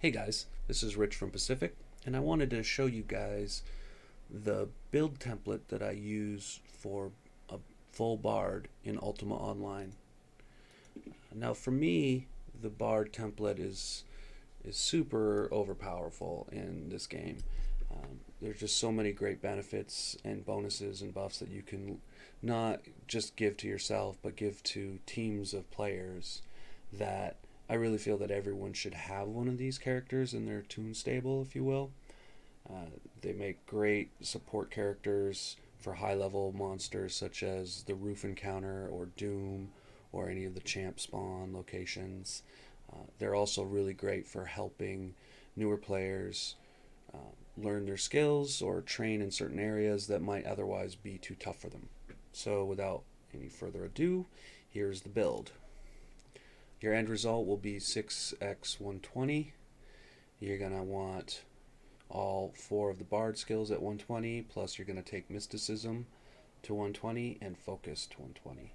Hey guys, this is Rich from Pacific, and I wanted to show you guys the build template that I use for a full bard in Ultima Online. Now for me, the bard template is super overpowerful in this game. There's just so many great benefits and bonuses and buffs that you can not just give to yourself, but give to teams of players that I really feel that everyone should have one of these characters in their toon stable, if you will. They make great support characters for high level monsters such as the Roof Encounter or Doom or any of the champ spawn locations. They're also really great for helping newer players learn their skills or train in certain areas that might otherwise be too tough for them. So without any further ado, here's the build. Your end result will be 6x120. You're going to want all 4 of the bard skills at 120, plus you're going to take mysticism to 120 and focus to 120.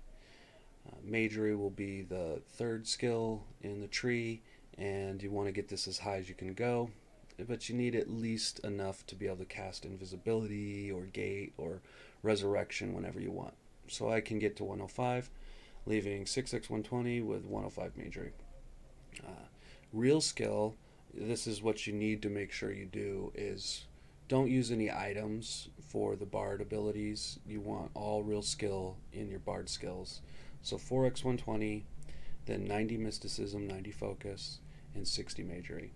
Magery will be the 3rd skill in the tree, and you want to get this as high as you can go, but you need at least enough to be able to cast invisibility or gate or resurrection whenever you want. So I can get to 105, leaving 6x120 with 105 magery. Real skill, this is what you need to make sure you do, is don't use any items for the bard abilities. You want all real skill in your bard skills. So 4x120, then 90 mysticism, 90 focus, and 60 magery.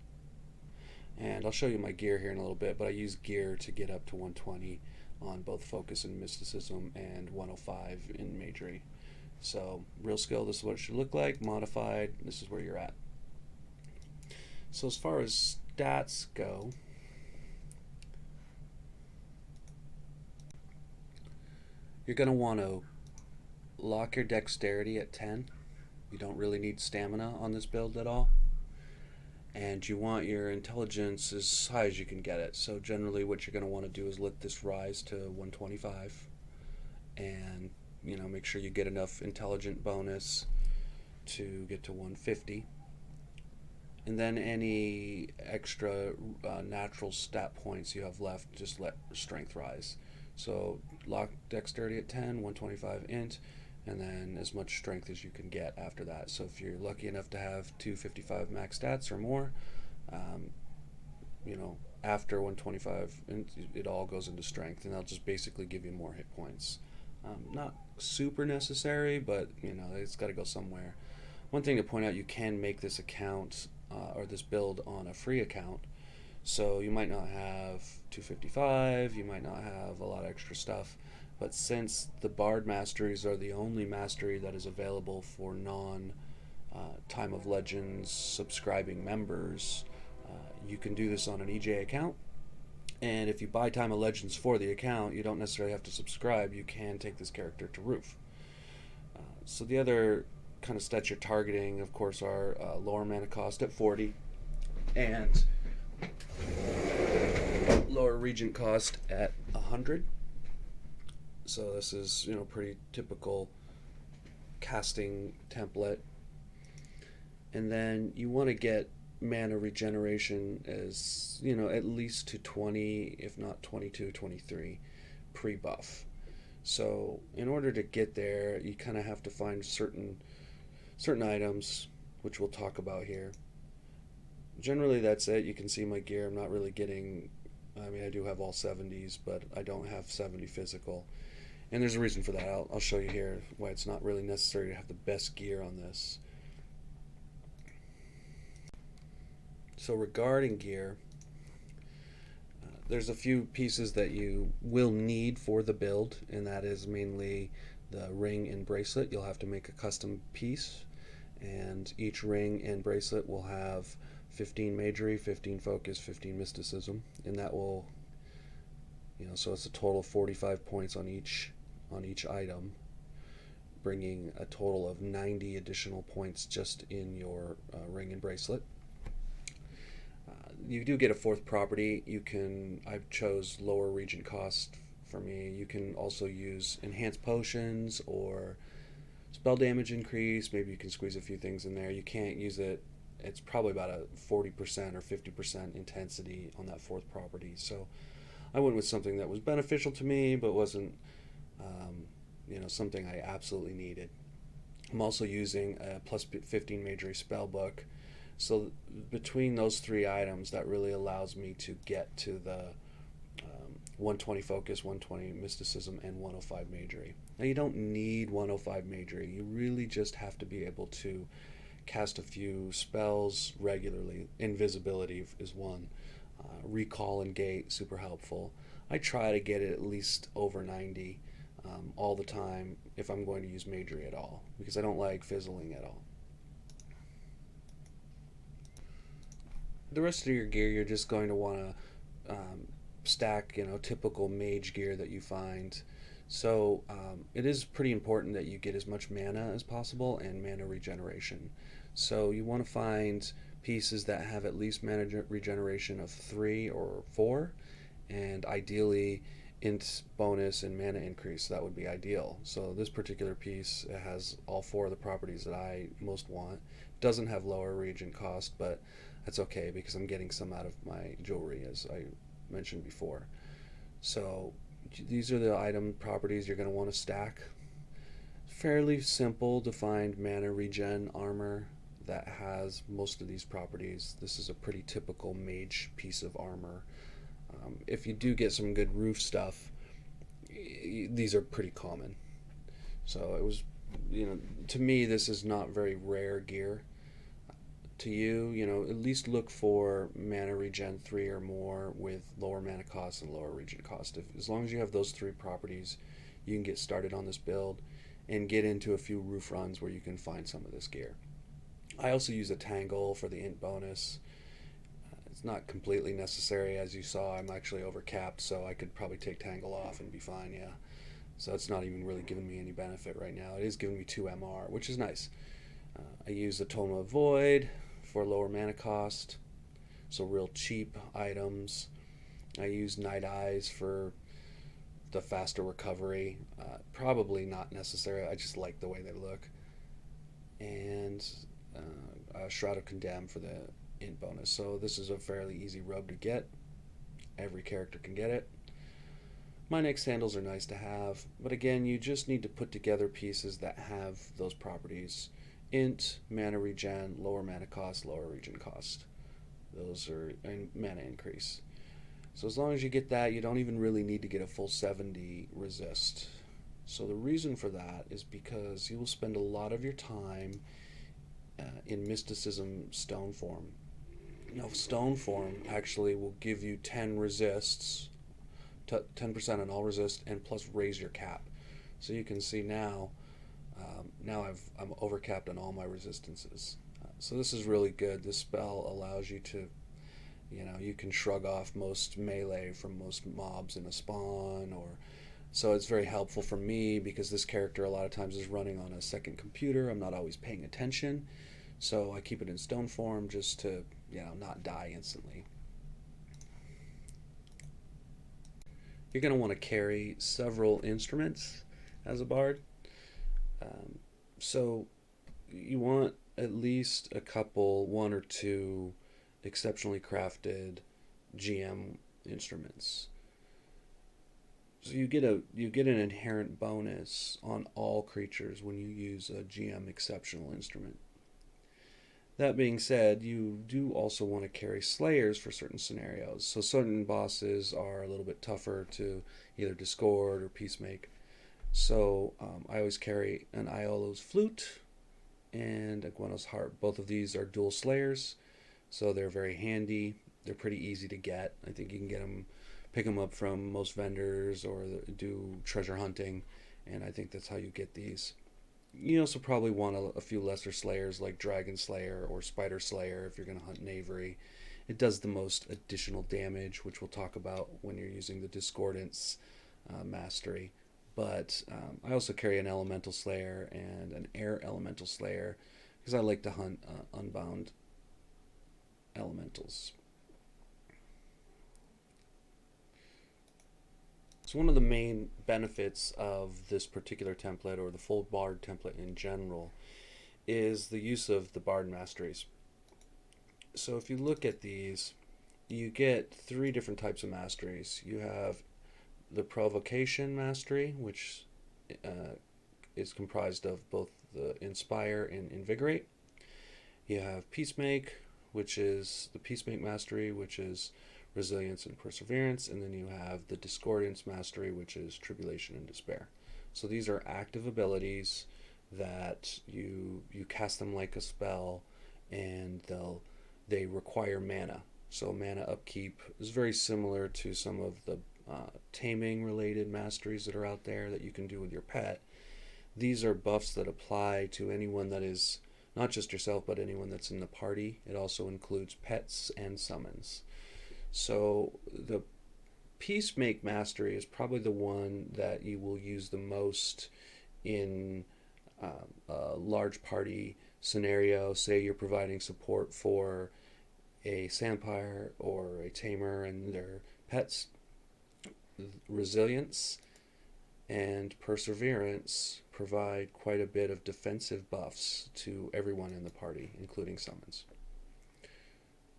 And I'll show you my gear here in a little bit, but I use gear to get up to 120 on both focus and mysticism and 105 in magery. So real skill, this is what it should look like. Modified, this is where you're at. So as far as stats go, you're going to want to lock your dexterity at 10. You don't really need stamina on this build at all. And you want your intelligence as high as you can get it. So generally what you're going to want to do is let this rise to 125 and make sure you get enough intelligent bonus to get to 150. And then any extra natural stat points you have left, just let strength rise. So lock dexterity at 10, 125 int, and then as much strength as you can get after that. So if you're lucky enough to have 255 max stats or more, after 125, it all goes into strength, and they'll just basically give you more hit points. Not super necessary, but it's got to go somewhere. One thing to point out, you can make this account or this build on a free account. So you might not have 255, you might not have a lot of extra stuff, but since the Bard masteries are the only mastery that is available for non Time of Legends subscribing members, you can do this on an EJ account. And if you buy Time of Legends for the account, you don't necessarily have to subscribe. You can take this character to Roof. So the other kind of stats you're targeting, of course, are lower mana cost at 40 and lower regent cost at 100. So this is pretty typical casting template. And then you want to get mana regeneration as at least to 20, if not 22, 23 pre-buff. So in order to get there, you kind of have to find certain items, which we'll talk about here. Generally that's it. You can see my gear. I'm not really getting, I do have all 70s, but I don't have 70 physical. And there's a reason for that. I'll show you here why it's not really necessary to have the best gear on this. So regarding gear, there's a few pieces that you will need for the build, and that is mainly the ring and bracelet. You'll have to make a custom piece, and each ring and bracelet will have 15 magery, 15 focus, 15 mysticism, and that will, so it's a total of 45 points on each item, bringing a total of 90 additional points just in your ring and bracelet. You do get a 4th property. I chose lower regent cost for me. You can also use enhanced potions or spell damage increase. Maybe you can squeeze a few things in there. You can't use it it's probably about a 40% or 50% intensity on that fourth property. So I went with something that was beneficial to me, but wasn't, something I absolutely needed. I'm also using a plus 15 majory spell book. So between those three items, that really allows me to get to the 120 focus, 120 mysticism, and 105 majory. Now you don't need 105 majory. You really just have to be able to cast a few spells regularly. Invisibility is one. Recall and gate, super helpful. I try to get it at least over 90 all the time if I'm going to use majory at all, because I don't like fizzling at all. The rest of your gear, you're just going to want to stack, typical mage gear that you find. So it is pretty important that you get as much mana as possible and mana regeneration. So you want to find pieces that have at least mana regeneration of 3 or 4, and ideally int bonus and mana increase. That would be ideal. So this particular piece has all 4 of the properties that I most want. Doesn't have lower reagent cost, but that's okay because I'm getting some out of my jewelry, as I mentioned before. So these are the item properties you're going to want to stack. Fairly simple to find mana regen armor that has most of these properties. This is a pretty typical mage piece of armor. If you do get some good roof stuff, these are pretty common. So it was, to me, this is not very rare gear. To you, at least look for mana regen 3 or more with lower mana cost and lower regen cost. As long as you have those 3 properties, you can get started on this build and get into a few roof runs where you can find some of this gear. I also use a tangle for the int bonus. It's not completely necessary, as you saw. I'm actually overcapped, so I could probably take tangle off and be fine, yeah. So it's not even really giving me any benefit right now. It is giving me 2 MR, which is nice. I use the Tome of Void for lower mana cost, so real cheap items. I use Night Eyes for the faster recovery. Probably not necessary. I just like the way they look. And Shroud of Condemn for the int bonus. So this is a fairly easy robe to get. Every character can get it. My neck sandals are nice to have, but again, you just need to put together pieces that have those properties. Int, mana regen, lower mana cost, lower regen cost. Those are, and mana increase. So as long as you get that, you don't even really need to get a full 70 resist. So the reason for that is because you will spend a lot of your time in mysticism stone form. Now, stone form actually will give you 10 resists, 10% on all resist, and plus raise your cap. So you can see now, I'm overcapped on all my resistances. So this is really good. This spell allows you to, you can shrug off most melee from most mobs in a spawn, so it's very helpful for me because this character a lot of times is running on a second computer. I'm not always paying attention, so I keep it in stone form just to, not die instantly. You're going to want to carry several instruments as a bard. So you want at least a couple, 1 or 2 exceptionally crafted GM instruments. So you get an inherent bonus on all creatures when you use a GM exceptional instrument. That being said, you do also want to carry slayers for certain scenarios. So certain bosses are a little bit tougher to either discord or peacemake. So I always carry an Iolo's flute and a Gwenos harp. Both of these are dual slayers, so they're very handy. They're pretty easy to get. I think you can pick them up from most vendors or do treasure hunting, and I think that's how you get these. You also probably want a few lesser slayers like Dragon Slayer or Spider Slayer if you're going to hunt Knavery. It does the most additional damage, which we'll talk about when you're using the Discordance mastery. But I also carry an Elemental Slayer and an Air Elemental Slayer because I like to hunt unbound elementals. So one of the main benefits of this particular template, or the full Bard template in general, is the use of the Bard masteries. So if you look at these, you get three different types of masteries. You have the provocation mastery, which is comprised of both the inspire and invigorate. You have peacemake, which is the peacemake mastery, which is resilience and perseverance, and then you have the discordance mastery, which is tribulation and despair. So these are active abilities that you cast them like a spell, and they require mana. So mana upkeep is very similar to some of the taming related masteries that are out there that you can do with your pet. These are buffs that apply to anyone that is not just yourself, but anyone that's in the party. It also includes pets and summons. So the Peacemake Mastery is probably the one that you will use the most in a large party scenario. Say you're providing support for a sandpire or a tamer and their pets. Resilience and perseverance provide quite a bit of defensive buffs to everyone in the party, including summons.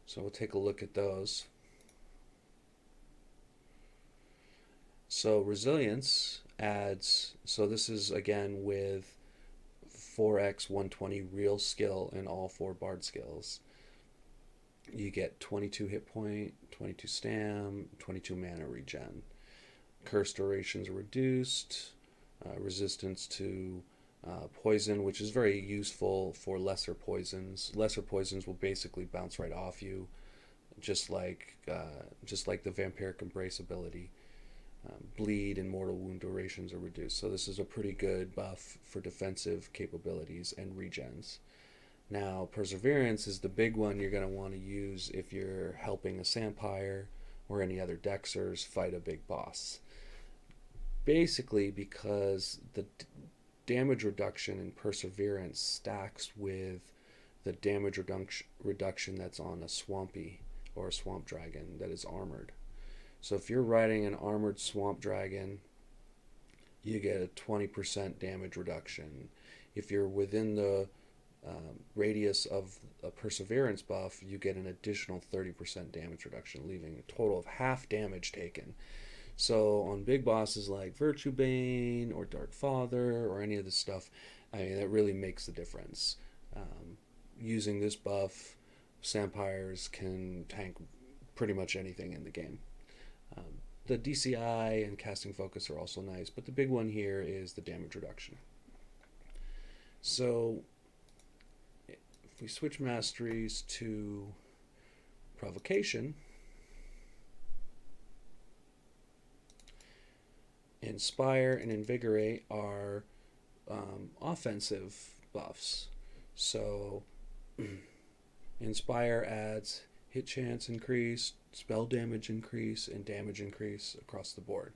So we'll take a look at those. So resilience adds, so this is again with 4x 120 real skill in all four bard skills. You get 22 hit point, 22 stam, 22 mana regen. Curse durations are reduced, resistance to poison, which is very useful for lesser poisons. Lesser poisons will basically bounce right off you, just like the vampiric embrace ability. Bleed and mortal wound durations are reduced. So this is a pretty good buff for defensive capabilities and regens. Now, perseverance is the big one you're going to want to use if you're helping a Sampire or any other Dexers fight a big boss. Basically, because the damage reduction in perseverance stacks with the damage reduction that's on a swampy or a swamp dragon that is armored. So if you're riding an armored swamp dragon, you get a 20% damage reduction. If you're within the radius of a perseverance buff, you get an additional 30% damage reduction, leaving a total of half damage taken. So on big bosses like Virtue Bane or Dark Father or any of this stuff, I mean, that really makes the difference. Using this buff, Sampires can tank pretty much anything in the game. The DCI and casting focus are also nice, but the big one here is the damage reduction. So if we switch masteries to provocation, inspire and invigorate are offensive buffs. So inspire adds hit chance increase, spell damage increase, and damage increase across the board.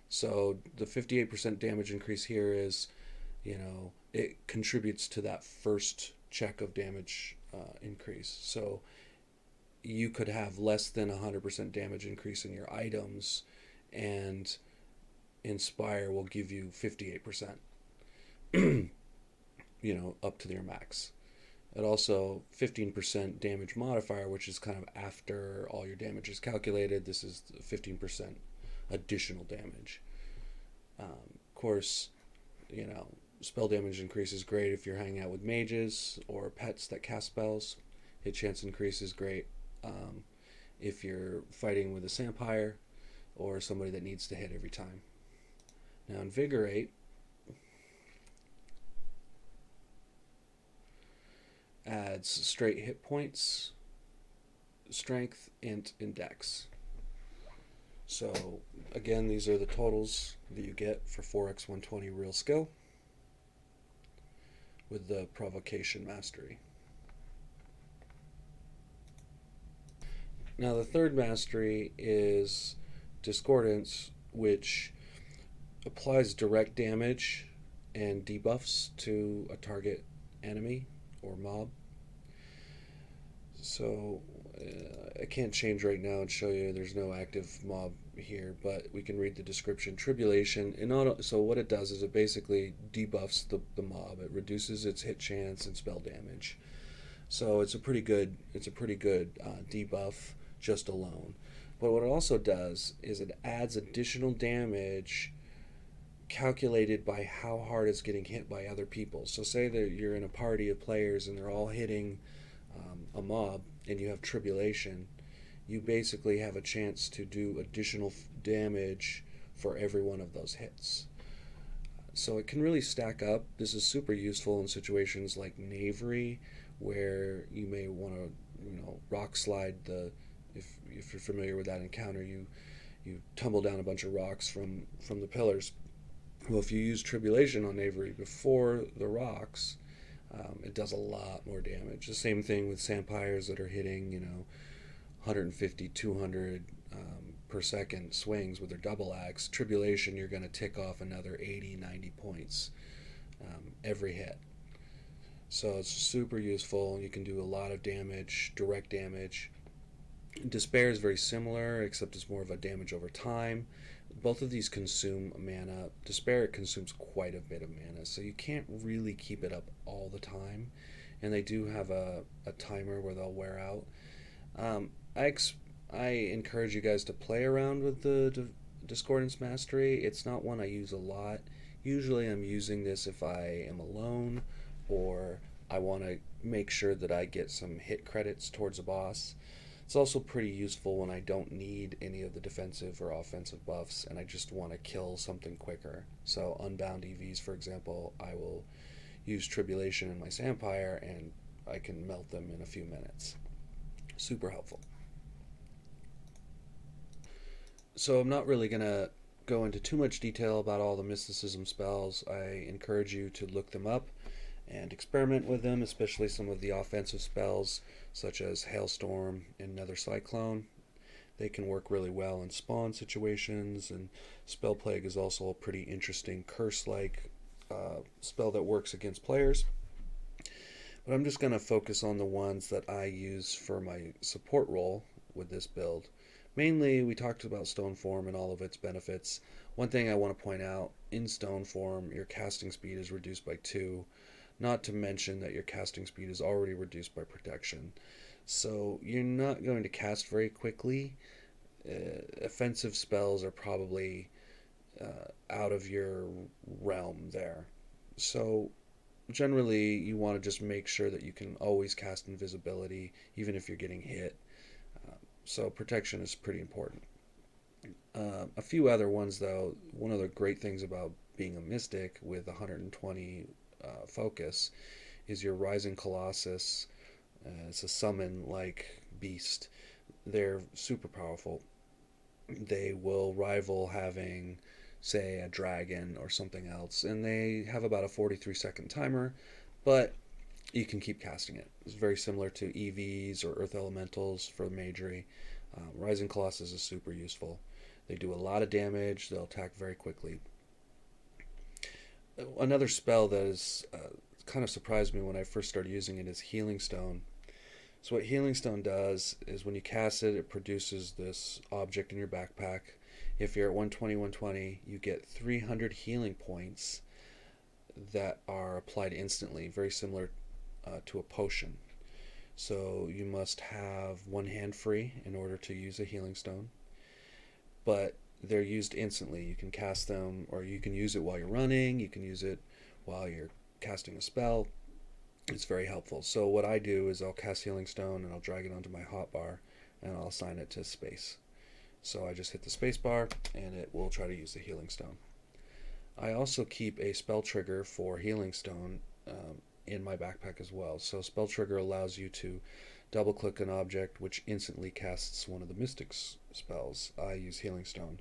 So the 58% damage increase here is, it contributes to that first check of damage increase. So you could have less than 100% damage increase in your items, and Inspire will give you 58%, up to their max. It also 15% damage modifier, which is kind of after all your damage is calculated. This is 15% additional damage. Of course, spell damage increase is great if you're hanging out with mages or pets that cast spells. Hit chance increase is great if you're fighting with a Sampire or somebody that needs to hit every time. Now, invigorate adds straight hit points, strength, int, and dex. So again, these are the totals that you get for 4x 120 real skill with the provocation mastery. Now the third mastery is discordance, which applies direct damage and debuffs to a target enemy or mob. So I can't change right now and show you, there's no active mob here, but we can read the description. Tribulation, so what it does is it basically debuffs the mob. It reduces its hit chance and spell damage. So it's a pretty good debuff just alone. But what it also does is it adds additional damage calculated by how hard it's getting hit by other people. So say that you're in a party of players and they're all hitting a mob and you have tribulation, you basically have a chance to do additional damage for every one of those hits. So it can really stack up. This is super useful in situations like Knavery, where you may want to, rock slide the. If you're familiar with that encounter, you tumble down a bunch of rocks from the pillars. Well, if you use Tribulation on Knavery before the rocks, it does a lot more damage. The same thing with Sampires that are hitting, 150, 200 per second swings with their double axe. Tribulation, you're going to tick off another 80, 90 points every hit. So it's super useful. You can do a lot of damage, direct damage. Despair is very similar, except it's more of a damage over time. Both of these consume mana. Despair consumes quite a bit of mana, so you can't really keep it up all the time. And they do have a timer where they'll wear out. I encourage you guys to play around with the Discordance Mastery. It's not one I use a lot. Usually I'm using this if I am alone or I want to make sure that I get some hit credits towards a boss. It's also pretty useful when I don't need any of the defensive or offensive buffs and I just want to kill something quicker. So Unbound EVs, for example, I will use Tribulation in my Sampire and I can melt them in a few minutes. Super helpful. So I'm not really going to go into too much detail about all the mysticism spells. I encourage you to look them up and experiment with them, especially some of the offensive spells such as Hailstorm and Nether Cyclone. They can work really well in spawn situations, and Spell Plague is also a pretty interesting curse-like spell that works against players. But I'm just going to focus on the ones that I use for my support role with this build. Mainly, we talked about Stone Form and all of its benefits. One thing I want to point out, in Stone Form, your casting speed is reduced by 2, not to mention that your casting speed is already reduced by protection. So you're not going to cast very quickly. Offensive spells are probably out of your realm there. So generally, you want to just make sure that you can always cast invisibility, even if you're getting hit. So protection is pretty important. A few other ones, though. One of the great things about being a mystic with 120 focus is your Rising Colossus. It's a summon-like beast. They're super powerful. They will rival having, say, a dragon or something else, and they have about a 43-second timer, but you can keep casting it. It's very similar to EVs or Earth Elementals for Magery. Rising Colossus is super useful. They do a lot of damage. They'll attack very quickly. Another spell that is kind of surprised me when I first started using it is Healing Stone. So what Healing Stone does is when you cast it, it produces this object in your backpack. If you're at 120, 120, you get 300 healing points that are applied instantly, very similar to a potion. So you must have one hand free in order to use a Healing Stone. But they're used instantly. You can cast them, or you can use it while you're running. You can use it while you're casting a spell. It's very helpful. So what I do is I'll cast Healing Stone and I'll drag it onto my hotbar and I'll assign it to space. So I just hit the space bar and it will try to use the Healing Stone. I also keep a spell trigger for Healing Stone in my backpack as well. So spell trigger allows you to double click an object which instantly casts one of the Mystic's spells. I use Healing Stone.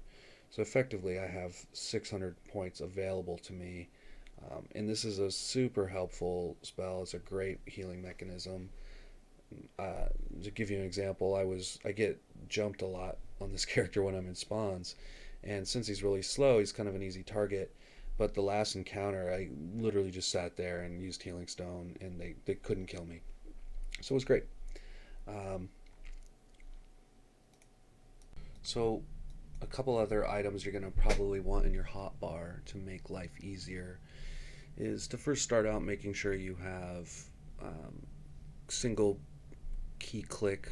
So effectively I have 600 points available to me. And this is a super helpful spell. It's a great healing mechanism. To give you an example, I get jumped a lot on this character when I'm in spawns, and since he's really slow, he's kind of an easy target. But the last encounter, I literally just sat there and used Healing Stone, and they couldn't kill me. So it was great. So a couple other items you're going to probably want in your hotbar to make life easier is to first start out making sure you have single key click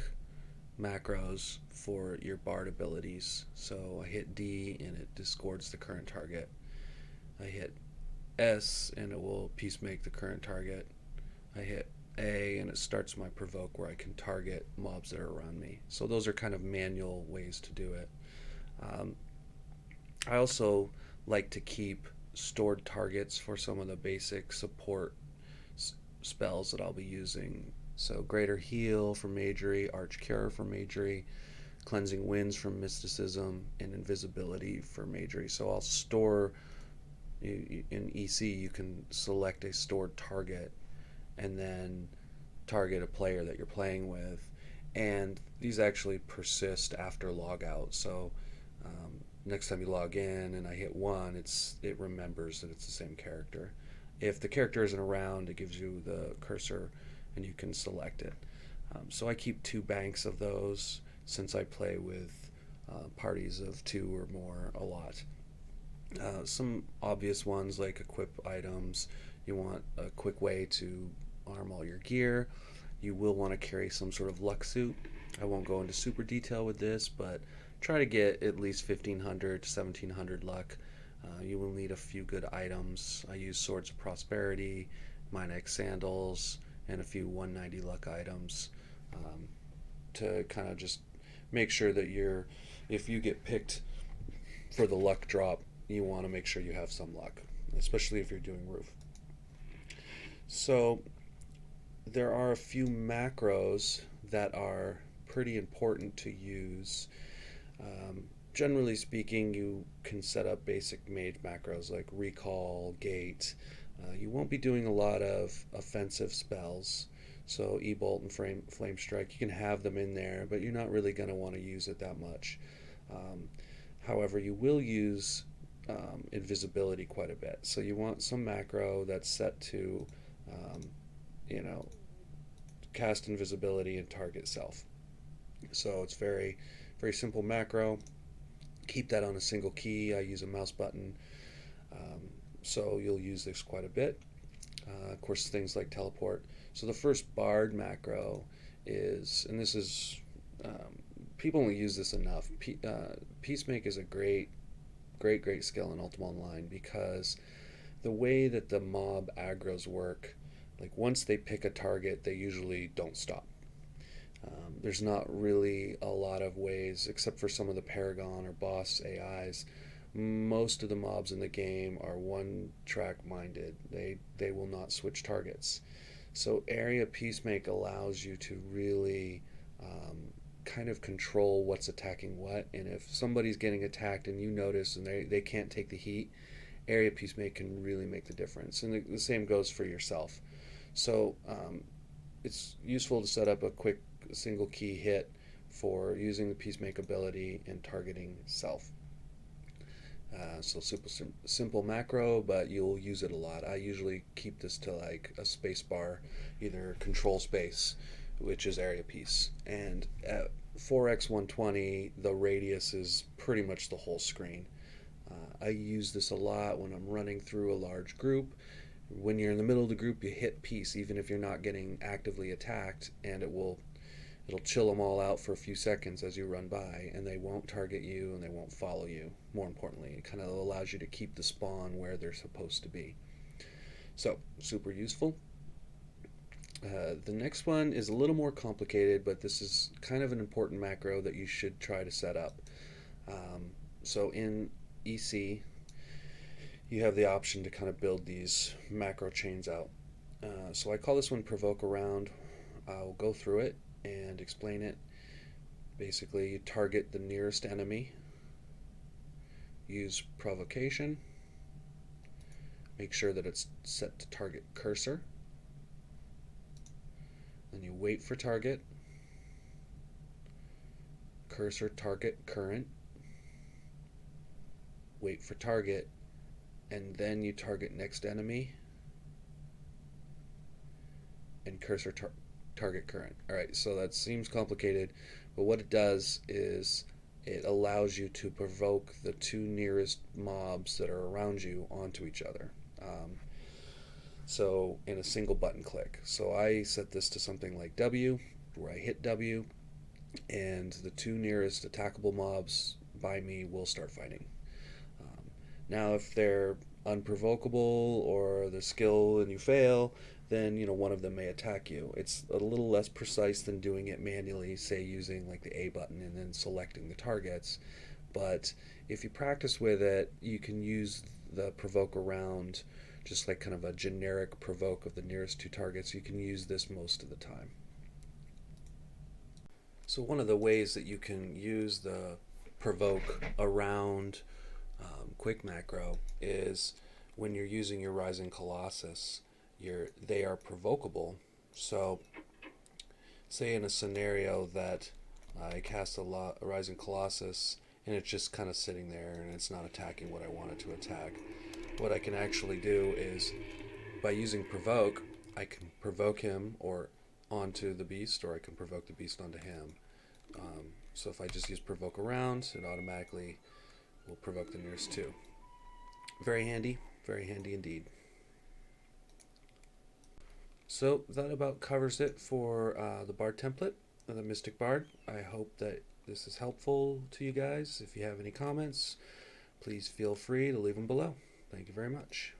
macros for your bard abilities. So I hit D and it discords the current target. I hit S and it will peacemake the current target. I hit A and it starts my provoke where I can target mobs that are around me. So those are kind of manual ways to do it. Um, I also like to keep stored targets for some of the basic support spells that I'll be using. So Greater Heal for Magery, Arch Cure for Magery, Cleansing Winds from Mysticism, and Invisibility for Magery. So I'll store, in EC you can select a stored target and then target a player that you're playing with. And these actually persist after logout. So next time you log in and I hit 1, it remembers that it's the same character. If the character isn't around, it gives you the cursor and you can select it. So I keep 2 banks of those since I play with parties of 2 or more a lot. Some obvious ones like equip items. You want a quick way to arm all your gear. You will want to carry some sort of luck suit. I won't go into super detail with this, but try to get at least 1500 to 1700 luck. You will need a few good items. I use Swords of Prosperity, Minex Sandals, and a few 190 luck items to kind of just make sure that if you get picked for the luck drop, you want to make sure you have some luck, especially if you're doing roof. So there are a few macros that are pretty important to use. Generally speaking, you can set up basic mage macros like recall, gate. You won't be doing a lot of offensive spells, so E-Bolt and Flame Strike, you can have them in there, but you're not really going to want to use it that much. However, you will use invisibility quite a bit, so you want some macro that's set to, you know, cast invisibility and target self. So it's very, very simple macro. Keep that on a single key. I use a mouse button, so you'll use this quite a bit. Of course, things like teleport. So the first bard macro is, and this is, people only use this enough. Peacemake is a great skill in Ultima Online because the way that the mob aggros work, like once they pick a target, they usually don't stop. There's not really a lot of ways, except for some of the Paragon or boss AIs. Most of the mobs in the game are one-track minded. They will not switch targets. So Area Peacemake allows you to really kind of control what's attacking what. And if somebody's getting attacked and you notice and they can't take the heat, Area Peacemake can really make the difference. And the same goes for yourself. So it's useful to set up a quick single key hit for using the Peacemake ability and targeting self. So simple macro, but you'll use it a lot. I usually keep this to like a space bar, either control space, which is area piece, and at 4x120 the radius is pretty much the whole screen. I use this a lot when I'm running through a large group. When you're in the middle of the group, you hit peace even if you're not getting actively attacked, and it'll chill them all out for a few seconds as you run by, and they won't target you and they won't follow you. More importantly, it kind of allows you to keep the spawn where they're supposed to be. So, super useful. The next one is a little more complicated, but this is kind of an important macro that you should try to set up. So in EC, you have the option to kind of build these macro chains out. So I call this one Provoke Around. I'll go through it and explain it. Basically, you target the nearest enemy, use provocation, make sure that it's set to target cursor, then you wait for target, cursor target current, wait for target, and then you target next enemy and cursor target current. Alright, so that seems complicated, but what it does is it allows you to provoke the 2 nearest mobs that are around you onto each other. So in a single button click. So I set this to something like W, where I hit W, and the two nearest attackable mobs by me will start fighting. Um, Now, if they're unprovocable or the skill and you fail, then one of them may attack you. It's a little less precise than doing it manually, say using like the A button and then selecting the targets. But if you practice with it, you can use the provoke around, just like kind of a generic provoke of the nearest two targets. You can use this most of the time. So one of the ways that you can use the provoke around quick macro is when you're using your Rising Colossus, they are provocable. So say in a scenario that I cast a Rising Colossus and it's just kind of sitting there and it's not attacking what I want it to attack. What I can actually do is, by using provoke, I can provoke him or onto the beast, or I can provoke the beast onto him. So if I just use provoke around, it automatically will provoke the nearest two. Very handy indeed. So that about covers it for the Bard template, the Mystic Bard. I hope that this is helpful to you guys. If you have any comments, please feel free to leave them below. Thank you very much.